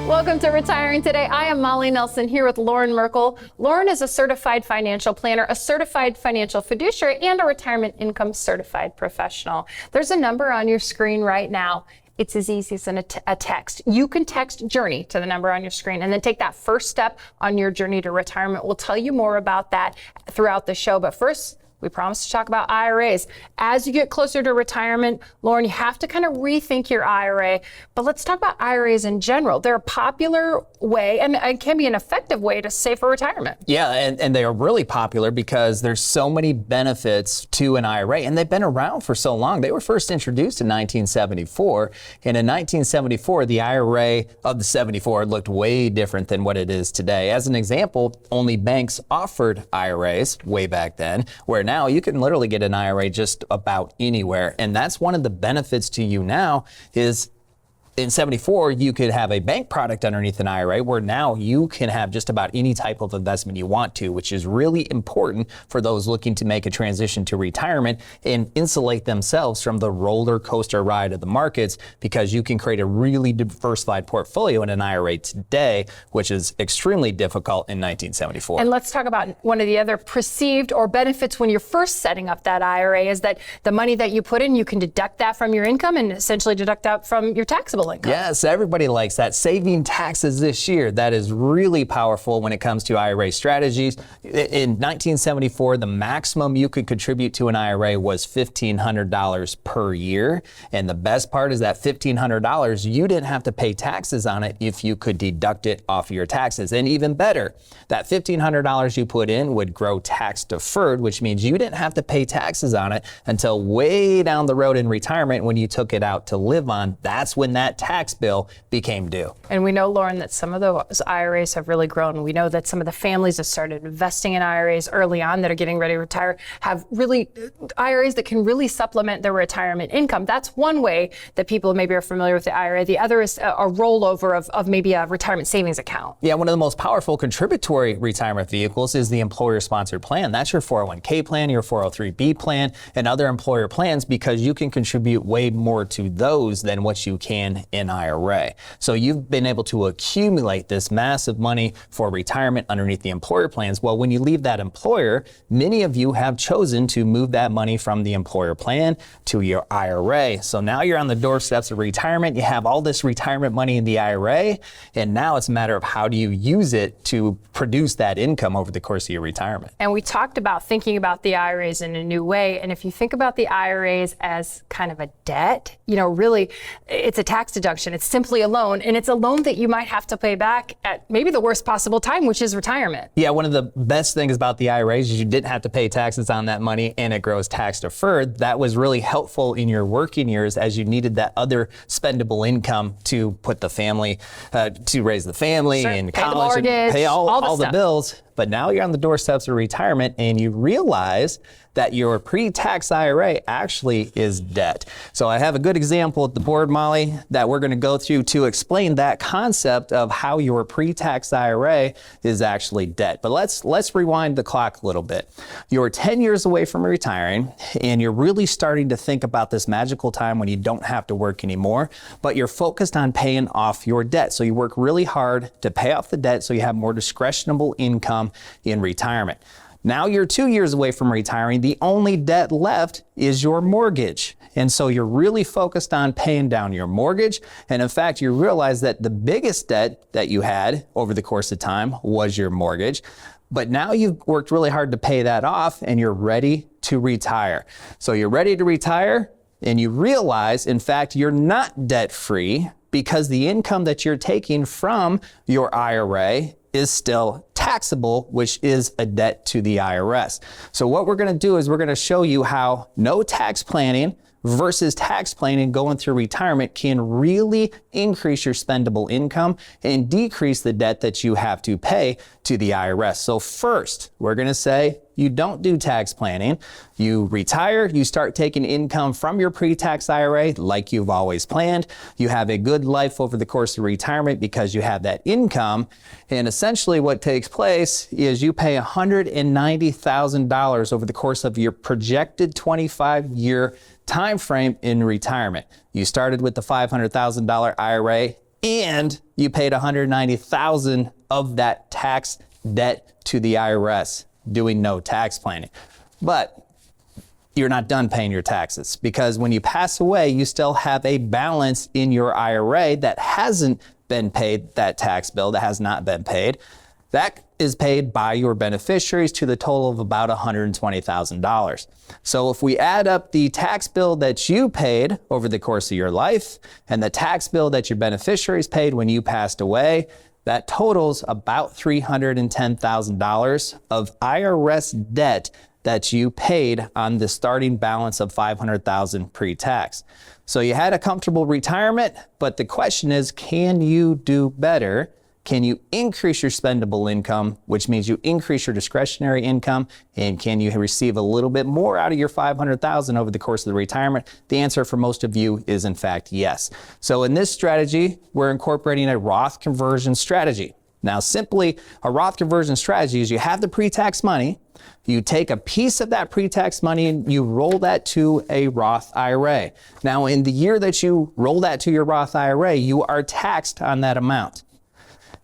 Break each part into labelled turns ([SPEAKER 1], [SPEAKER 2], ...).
[SPEAKER 1] Welcome to Retiring Today. I am Molly Nelson here with Loren Merkle. Loren is a certified financial planner, a certified financial fiduciary, and a retirement income certified professional. There's a number on your screen right now. It's as easy as a text. You can text Journey to the number on your screen and then take that first step on your journey to retirement. We'll tell you more about that throughout the show. But first, we promised to talk about IRAs. As you get closer to retirement, Loren, you have to kind of rethink your IRA. But let's talk about IRAs in general. They're a popular way and can be an effective way to save for retirement.
[SPEAKER 2] Yeah, and they are really popular because there's so many benefits to an IRA, and they've been around for so long. They were first introduced in 1974, and in 1974, the IRA of the 74 looked way different than what it is today. As an example, only banks offered IRAs way back then, where now you can literally get an IRA just about anywhere. And that's one of the benefits to you now is in 74, you could have a bank product underneath an IRA where now you can have just about any type of investment you want to, which is really important for those looking to make a transition to retirement and insulate themselves from the roller coaster ride of the markets, because you can create a really diversified portfolio in an IRA today, which is extremely difficult in 1974.
[SPEAKER 1] And let's talk about one of the other perceived or benefits when you're first setting up that IRA is that the money that you put in, you can deduct that from your income and essentially deduct that from your taxable income.
[SPEAKER 2] Yes, everybody likes that. Saving taxes this year, that is really powerful when it comes to IRA strategies. In 1974, the maximum you could contribute to an IRA was $1,500 per year. And the best part is that $1,500, you didn't have to pay taxes on it if you could deduct it off of your taxes. And even better, that $1,500 you put in would grow tax deferred, which means you didn't have to pay taxes on it until way down the road in retirement when you took it out to live on. That's when that tax bill became due.
[SPEAKER 1] And we know, Loren, that some of those IRAs have really grown. We know that some of the families that started investing in IRAs early on that are getting ready to retire have really IRAs that can really supplement their retirement income. That's one way that people maybe are familiar with the IRA. The other is a rollover of maybe a retirement savings account.
[SPEAKER 2] Yeah, one of the most powerful contributory retirement vehicles is the employer-sponsored plan. That's your 401k plan, your 403b plan, and other employer plans, because you can contribute way more to those than what you can in IRA. So you've been able to accumulate this massive money for retirement underneath the employer plans. Well, when you leave that employer, many of you have chosen to move that money from the employer plan to your IRA. So now you're on the doorsteps of retirement. You have all this retirement money in the IRA, and now it's a matter of how do you use it to produce that income over the course of your retirement.
[SPEAKER 1] And we talked about thinking about the IRAs in a new way. And if you think about the IRAs as kind of a debt, really it's a tax deduction. It's simply a loan, and it's a loan that you might have to pay back at maybe the worst possible time, which is retirement.
[SPEAKER 2] Yeah, one of the best things about the IRAs is you didn't have to pay taxes on that money, and it grows tax deferred. That was really helpful in your working years as you needed that other spendable income to put the family, to raise the family,
[SPEAKER 1] sure.
[SPEAKER 2] and
[SPEAKER 1] pay
[SPEAKER 2] college,
[SPEAKER 1] the mortgage,
[SPEAKER 2] and pay all the
[SPEAKER 1] stuff.
[SPEAKER 2] bills. But now you're on the doorsteps of retirement, and you realize that your pre-tax IRA actually is debt. So I have a good example at the board, Molly, that we're going to go through to explain that concept of how your pre-tax IRA is actually debt. But let's rewind the clock a little bit. You're 10 years away from retiring, and you're really starting to think about this magical time when you don't have to work anymore, but you're focused on paying off your debt. So you work really hard to pay off the debt so you have more discretionable income in retirement. Now you're 2 years away from retiring. The only debt left is your mortgage. And so you're really focused on paying down your mortgage. And in fact, you realize that the biggest debt that you had over the course of time was your mortgage. But now you've worked really hard to pay that off, and you're ready to retire. So you're ready to retire, and you realize, in fact, you're not debt-free because the income that you're taking from your IRA is still taxable, which is a debt to the IRS. So what we're going to do is we're going to show you how no tax planning versus tax planning going through retirement can really increase your spendable income and decrease the debt that you have to pay to the IRS. So first, we're going to say you don't do tax planning. You retire, you start taking income from your pre-tax IRA like you've always planned. You have a good life over the course of retirement because you have that income. And essentially what takes place is you pay $190,000 over the course of your projected 25-year time frame in retirement. You started with the $500,000 IRA and you paid $190,000 of that tax debt to the IRS doing no tax planning. But you're not done paying your taxes, because when you pass away, you still have a balance in your IRA that hasn't been paid, that tax bill that has not been paid. That is paid by your beneficiaries to the total of about $120,000. So if we add up the tax bill that you paid over the course of your life and the tax bill that your beneficiaries paid when you passed away, that totals about $310,000 of IRS debt that you paid on the starting balance of $500,000 pre-tax. So you had a comfortable retirement, but the question is, can you do better? Can you increase your spendable income, which means you increase your discretionary income, and can you receive a little bit more out of your $500,000 over the course of the retirement? The answer for most of you is in fact yes. So in this strategy, we're incorporating a Roth conversion strategy. Now, simply a Roth conversion strategy is you have the pre-tax money, you take a piece of that pre-tax money and you roll that to a Roth IRA. Now, in the year that you roll that to your Roth IRA, you are taxed on that amount.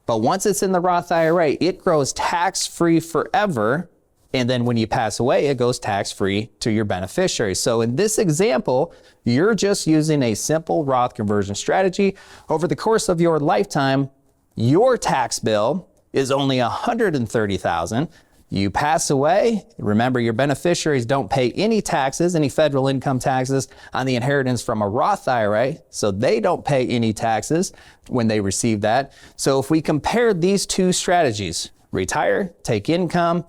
[SPEAKER 2] But once it's in the Roth IRA, it grows tax-free forever. And then when you pass away, it goes tax-free to your beneficiaries. So in this example, you're just using a simple Roth conversion strategy. Over the course of your lifetime, your tax bill is only $130,000. You pass away, remember your beneficiaries don't pay any taxes, any federal income taxes on the inheritance from a Roth IRA, so they don't pay any taxes when they receive that. So if we compare these two strategies, retire, take income,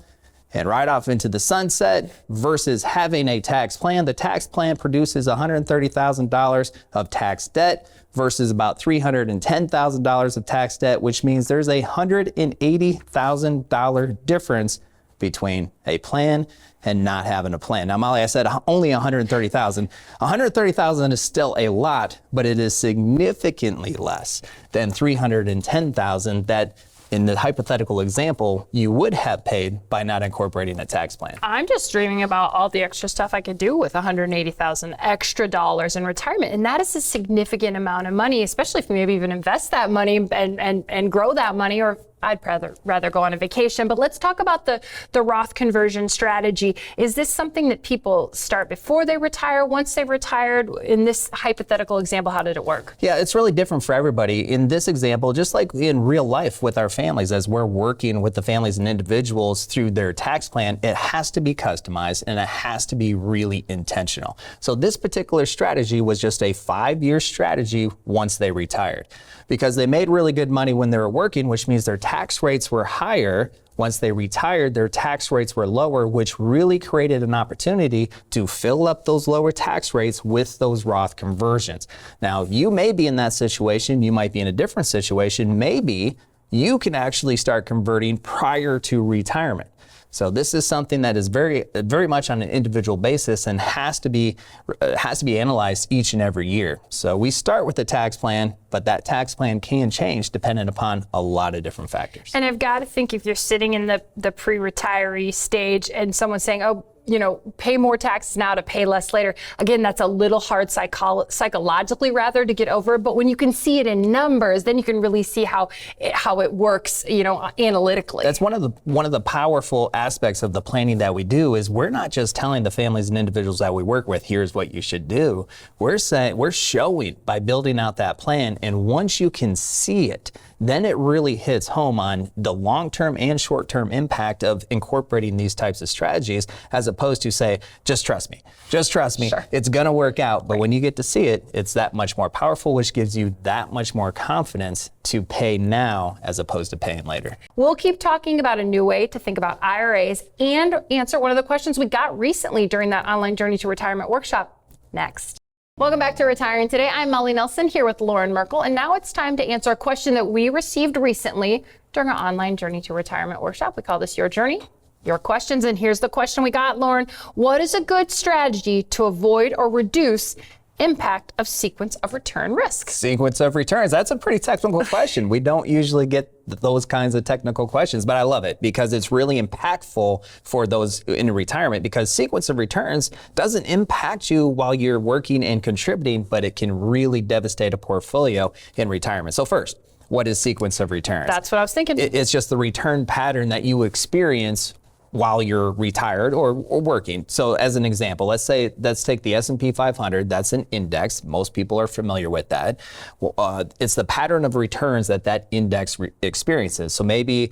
[SPEAKER 2] and ride off into the sunset versus having a tax plan, the tax plan produces $130,000 of tax debt versus about $310,000 of tax debt, which means there's a $180,000 difference between a plan and not having a plan. Now, Molly, I said only $130,000. $130,000 is still a lot, but it is significantly less than $310,000 that in the hypothetical example, you would have paid by not incorporating a tax plan.
[SPEAKER 1] I'm just dreaming about all the extra stuff I could do with $180,000 extra dollars in retirement. And that is a significant amount of money, especially if you maybe even invest that money and grow that money, or I'd rather go on a vacation. But let's talk about the Roth conversion strategy. Is this something that people start before they retire, once they've retired? In this hypothetical example, how did it work?
[SPEAKER 2] Yeah, it's really different for everybody. In this example, just like in real life with our families, as we're working with the families and individuals through their tax plan, it has to be customized and it has to be really intentional. So this particular strategy was just a 5-year strategy once they retired, because they made really good money when they were working, which means their tax rates were higher. Once they retired, their tax rates were lower, which really created an opportunity to fill up those lower tax rates with those Roth conversions. Now, you may be in that situation. You might be in a different situation. Maybe you can actually start converting prior to retirement. So this is something that is very much on an individual basis and has to be analyzed each and every year. So we start with the tax plan, but that tax plan can change depending upon a lot of different factors.
[SPEAKER 1] And I've got to think, if you're sitting in the pre-retiree stage and someone's saying, oh, pay more taxes now to pay less later. Again, that's a little hard psychologically rather to get over. But when you can see it in numbers, then you can really see how it works, analytically.
[SPEAKER 2] That's one of the powerful aspects of the planning that we do. Is we're not just telling the families and individuals that we work with, here's what you should do. We're showing by building out that plan. And once you can see it, then it really hits home on the long-term and short-term impact of incorporating these types of strategies, as opposed to say, just trust me, sure, it's gonna work out. But when you get to see it, it's that much more powerful, which gives you that much more confidence to pay now as opposed to paying later.
[SPEAKER 1] We'll keep talking about a new way to think about IRAs and answer one of the questions we got recently during that online Journey to Retirement workshop next. Welcome back to Retiring Today. I'm Molly Nelson here with Loren Merkle, and now it's time to answer a question that we received recently during our online Journey to Retirement workshop. We call this Your Journey, Your Questions, and here's the question we got, Loren. What is a good strategy to avoid or reduce impact of sequence of return risks?
[SPEAKER 2] Sequence of returns. That's a pretty technical question. We don't usually get those kinds of technical questions, but I love it because it's really impactful for those in retirement, because sequence of returns doesn't impact you while you're working and contributing, but it can really devastate a portfolio in retirement. So first, what is sequence of returns?
[SPEAKER 1] That's what I was thinking.
[SPEAKER 2] It's just the return pattern that you experience while you're retired or working. So as an example, let's take the S&P 500. That's an index. Most people are familiar with that. It's the pattern of returns that index experiences. So maybe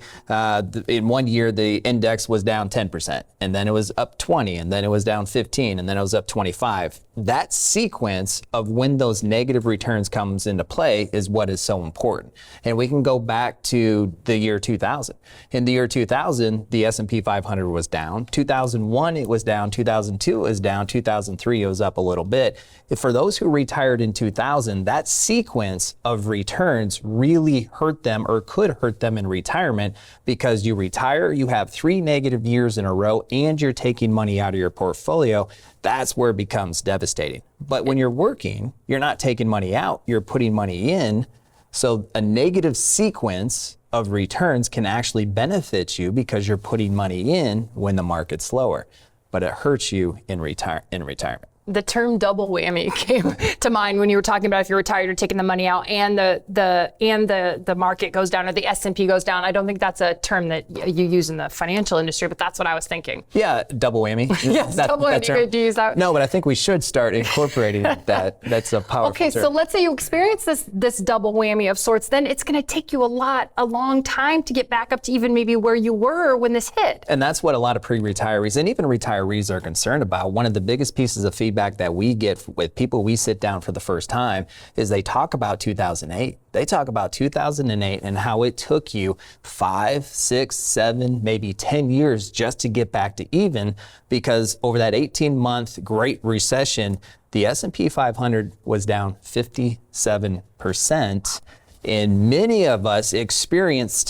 [SPEAKER 2] in one year, the index was down 10%, and then it was up 20, and then it was down 15, and then it was up 25. That sequence of when those negative returns comes into play is what is so important. And we can go back to the year 2000. In the year 2000, the S&P 500 was down. 2001, it was down. 2002, it was down. 2003, it was up a little bit. For those who retired in 2000, that sequence of returns really hurt them, or could hurt them in retirement, because you retire, you have 3 negative years in a row, and you're taking money out of your portfolio. That's where it becomes devastating. But when you're working, you're not taking money out, you're putting money in. So a negative sequence of returns can actually benefit you because you're putting money in when the market's lower, but it hurts you in retirement.
[SPEAKER 1] The term double whammy came to mind when you were talking about if you're retired, you're taking the money out, and the market goes down, or the S&P goes down. I don't think that's a term that you use in the financial industry, but that's what I was thinking.
[SPEAKER 2] Yeah, double whammy.
[SPEAKER 1] Yes, double whammy. You're going to use that?
[SPEAKER 2] No, but I think we should start incorporating that. That's a powerful term.
[SPEAKER 1] So let's say you experience this double whammy of sorts, then it's going to take you a long time to get back up to even maybe where you were when this hit.
[SPEAKER 2] And that's what a lot of pre-retirees and even retirees are concerned about. One of the biggest pieces of feedback that we get with people we sit down for the first time is they talk about 2008. They talk about 2008 and how it took you 5, 6, 7, maybe 10 years just to get back to even, because over that 18-month Great Recession, the S&P 500 was down 57%. And many of us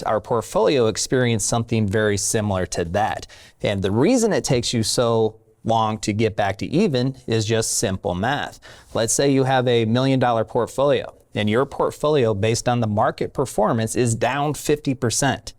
[SPEAKER 2] our portfolio experienced something very similar to that. And the reason it takes you so long to get back to even is just simple math. Let's say you have a $1 million portfolio, and your portfolio based on the market performance is down 50%.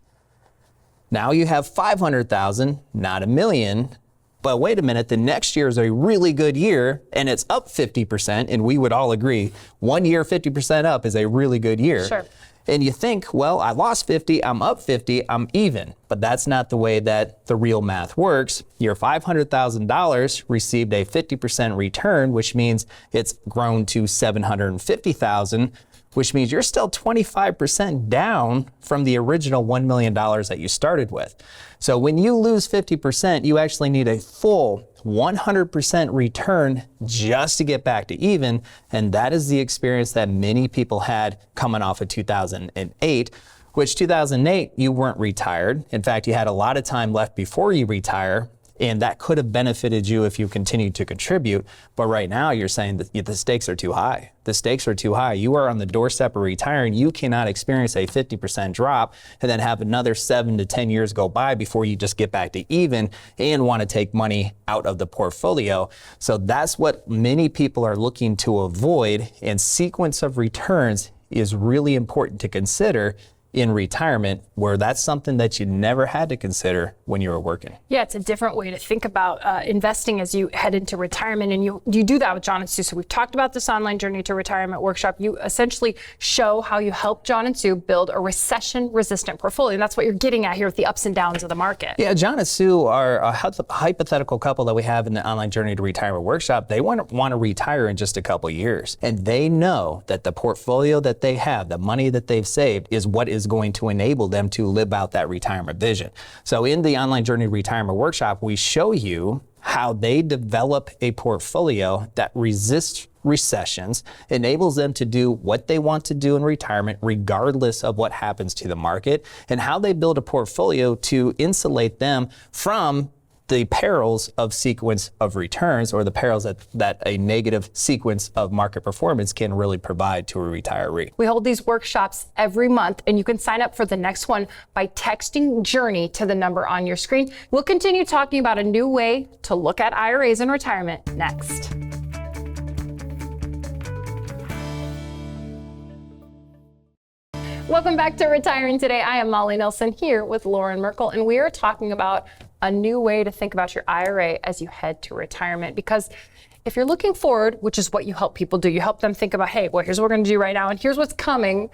[SPEAKER 2] Now you have 500,000, not $1 million, but wait a minute, the next year is a really good year and it's up 50%, and we would all agree 1 year 50% up is a really good year.
[SPEAKER 1] Sure.
[SPEAKER 2] And you think, well, I lost 50, I'm up 50, I'm even. But that's not the way that the real math works. Your $500,000 received a 50% return, which means it's grown to $750,000, which means you're still 25% down from the original $1 million that you started with. So when you lose 50%, you actually need a full 100% return just to get back to even. And that is the experience that many people had coming off of 2008, which 2008, you weren't retired. In fact, you had a lot of time left before you retire. And that could have benefited you if you continued to contribute. But right now you're saying that the stakes are too high. The stakes are too high. You are on the doorstep of retiring. You cannot experience a 50% drop and then have another 7 to 10 years go by before you just get back to even and want to take money out of the portfolio. So that's what many people are looking to avoid. And sequence of returns is really important to consider in retirement, where that's something that you never had to consider when you were working.
[SPEAKER 1] Yeah, it's a different way to think about investing as you head into retirement, and you do that with John and Sue. So we've talked about this online Journey to Retirement workshop. You essentially show how you help John and Sue build a recession-resistant portfolio, and that's what you're getting at here with the ups and downs of the market.
[SPEAKER 2] Yeah, John and Sue are a hypothetical couple that we have in the online Journey to Retirement workshop. They want to retire in just a couple years, and they know that the portfolio that they have, the money that they've saved, is what is going to enable them to live out that retirement vision. So in the online Journey to Retirement workshop, we show you how they develop a portfolio that resists recessions, enables them to do what they want to do in retirement regardless of what happens to the market, and how they build a portfolio to insulate them from the perils of sequence of returns, or the perils that a negative sequence of market performance can really provide to a retiree.
[SPEAKER 1] We hold these workshops every month, and you can sign up for the next one by texting Journey to the number on your screen. We'll continue talking about a new way to look at IRAs and retirement next. Welcome back to Retiring Today. I am Molly Nelson here with Loren Merkle, and we are talking about a new way to think about your IRA as you head to retirement. Because if you're looking forward, which is what you help people do, you help them think about, hey, well, here's what we're going to do right now, and here's what's coming.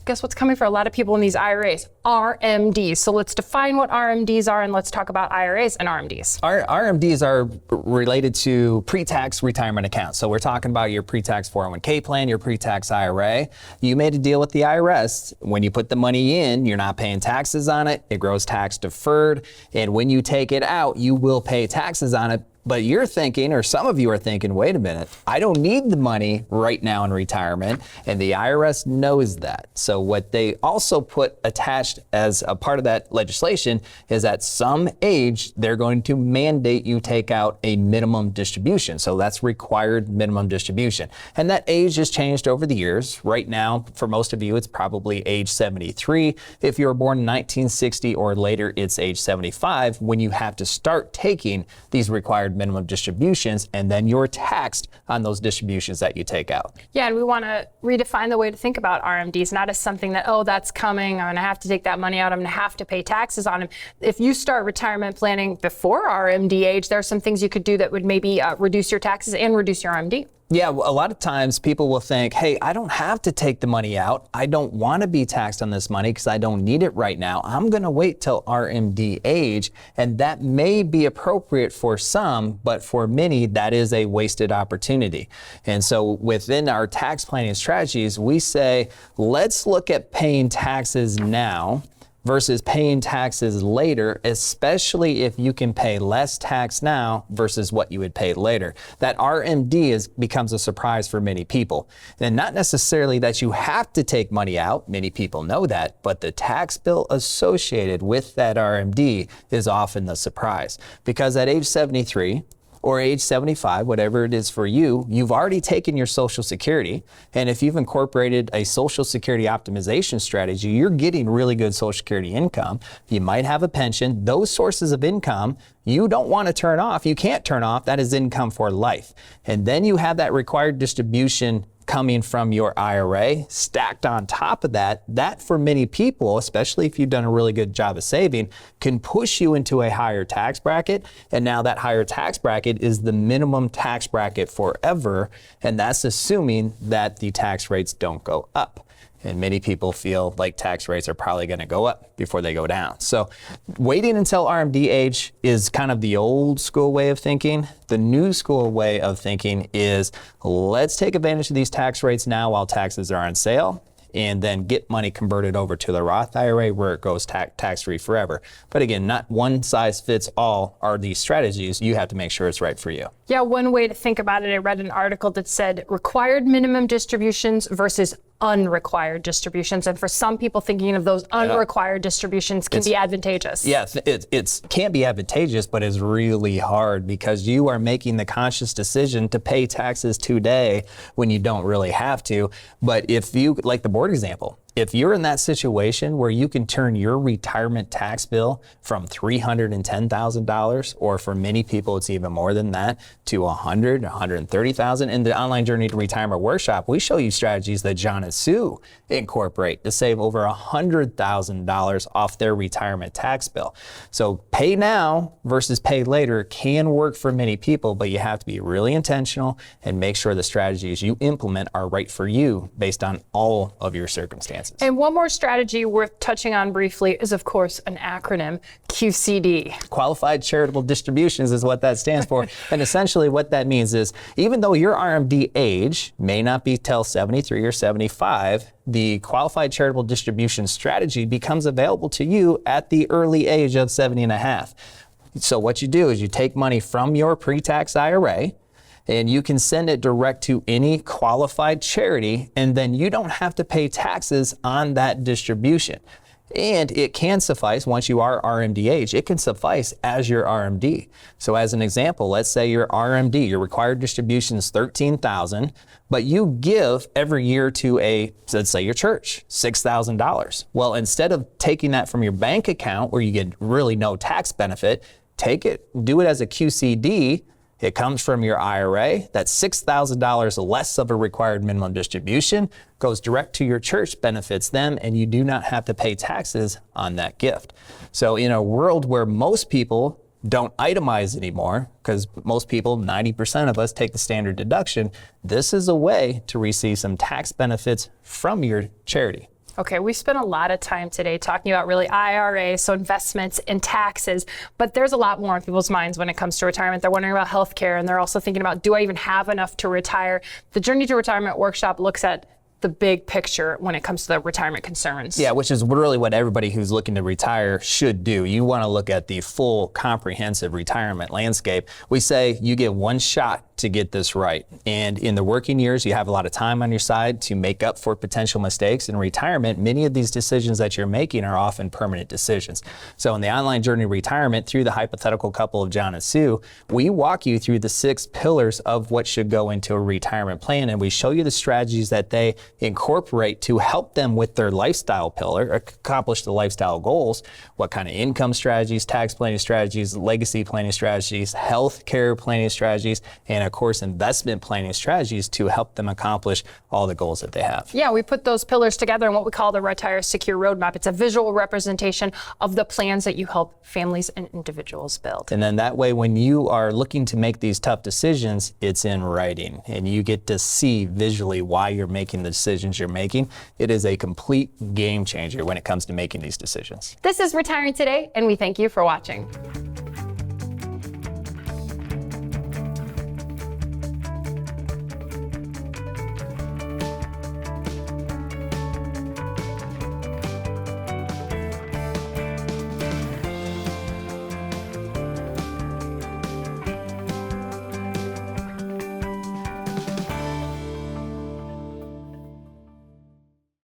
[SPEAKER 1] Guess what's coming for a lot of people in these IRAs? RMDs. So let's define what RMDs are, and let's talk about IRAs and RMDs.
[SPEAKER 2] RMDs are related to pre-tax retirement accounts. So we're talking about your pre-tax 401k plan, your pre-tax IRA. You made a deal with the IRS. When you put the money in, you're not paying taxes on it. It grows tax deferred. And when you take it out, you will pay taxes on it. But you're thinking, or some of you are thinking, wait a minute, I don't need the money right now in retirement, and the IRS knows that. So what they also put attached as a part of that legislation is at some age, they're going to mandate you take out a minimum distribution. So that's required minimum distribution. And that age has changed over the years. Right now, for most of you, it's probably age 73. If you were born in 1960 or later, it's age 75 when you have to start taking these required minimum distributions, and then you're taxed on those distributions that you take out.
[SPEAKER 1] Yeah, and we want to redefine the way to think about RMDs, not as something that, oh, that's coming, I'm going to have to take that money out, I'm going to have to pay taxes on them. If you start retirement planning before RMD age, there are some things you could do that would maybe reduce your taxes and reduce your RMD.
[SPEAKER 2] Yeah, a lot of times people will think, hey, I don't have to take the money out. I don't want to be taxed on this money because I don't need it right now. I'm going to wait till RMD age, and that may be appropriate for some, but for many, that is a wasted opportunity. And so within our tax planning strategies, we say, let's look at paying taxes now versus paying taxes later, especially if you can pay less tax now versus what you would pay later. That RMD becomes a surprise for many people. And not necessarily that you have to take money out, many people know that, but the tax bill associated with that RMD is often the surprise. Because at age 73, or age 75, whatever it is for you, you've already taken your Social Security. And if you've incorporated a Social Security optimization strategy, you're getting really good Social Security income. You might have a pension. Those sources of income you don't want to turn off. You can't turn off. That is income for life. And then you have that required distribution coming from your IRA stacked on top of that. That for many people, especially if you've done a really good job of saving, can push you into a higher tax bracket. And now that higher tax bracket is the minimum tax bracket forever. And that's assuming that the tax rates don't go up. And many people feel like tax rates are probably going to go up before they go down. So waiting until RMD age is kind of the old school way of thinking. The new school way of thinking is let's take advantage of these tax rates now while taxes are on sale, and then get money converted over to the Roth IRA where it goes tax-free forever. But again, not one size fits all are these strategies. You have to make sure it's right for you.
[SPEAKER 1] Yeah, one way to think about it, I read an article that said required minimum distributions versus unrequired distributions. And for some people, thinking of those unrequired distributions can be advantageous.
[SPEAKER 2] Yes, it can be advantageous, but it's really hard because you are making the conscious decision to pay taxes today when you don't really have to. But if you, like the board example, if you're in that situation where you can turn your retirement tax bill from $310,000, or for many people it's even more than that, to $100,000, $130,000, in the Online Journey to Retirement Workshop, we show you strategies that John and Sue incorporate to save over $100,000 off their retirement tax bill. So pay now versus pay later can work for many people, but you have to be really intentional and make sure the strategies you implement are right for you based on all of your circumstances.
[SPEAKER 1] And one more strategy worth touching on briefly is, of course, an acronym, QCD.
[SPEAKER 2] Qualified Charitable Distributions is what that stands for. And essentially what that means is, even though your RMD age may not be till 73 or 75, the Qualified Charitable Distribution strategy becomes available to you at the early age of 70 and a half. So what you do is you take money from your pre-tax IRA, and you can send it direct to any qualified charity, and then you don't have to pay taxes on that distribution. And it can suffice, once you are RMD age, it can suffice as your RMD. So as an example, let's say your RMD, your required distribution is $13,000, but you give every year to let's say your church, $6,000. Well, instead of taking that from your bank account where you get really no tax benefit, take it, do it as a QCD, It comes from your IRA. That's $6,000 less of a required minimum distribution, goes direct to your church, benefits them, and you do not have to pay taxes on that gift. So in a world where most people don't itemize anymore, because most people, 90% of us, take the standard deduction, this is a way to receive some tax benefits from your charity.
[SPEAKER 1] Okay, we spent a lot of time today talking about really IRA, so investments and taxes, but there's a lot more on people's minds when it comes to retirement. They're wondering about healthcare, and they're also thinking about, do I even have enough to retire? The Journey to Retirement workshop looks at the big picture when it comes to the retirement concerns.
[SPEAKER 2] Yeah, which is really what everybody who's looking to retire should do. You want to look at the full comprehensive retirement landscape. We say you get one shot to get this right. And in the working years, you have a lot of time on your side to make up for potential mistakes. In retirement, many of these decisions that you're making are often permanent decisions. So in the online Journey to Retirement, through the hypothetical couple of John and Sue, we walk you through the 6 pillars of what should go into a retirement plan, and we show you the strategies that they incorporate to help them with their lifestyle pillar, accomplish the lifestyle goals. What kind of income strategies, tax planning strategies, legacy planning strategies, health care planning strategies, and of course investment planning strategies to help them accomplish all the goals that they have.
[SPEAKER 1] Yeah, we put those pillars together in what we call the Retire Secure Roadmap. It's a visual representation of the plans that you help families and individuals build.
[SPEAKER 2] And then that way, when you are looking to make these tough decisions, it's in writing and you get to see visually why you're making the decisions you're making. It is a complete game changer when it comes to making these decisions.
[SPEAKER 1] This is Retiring Today, and we thank you for watching.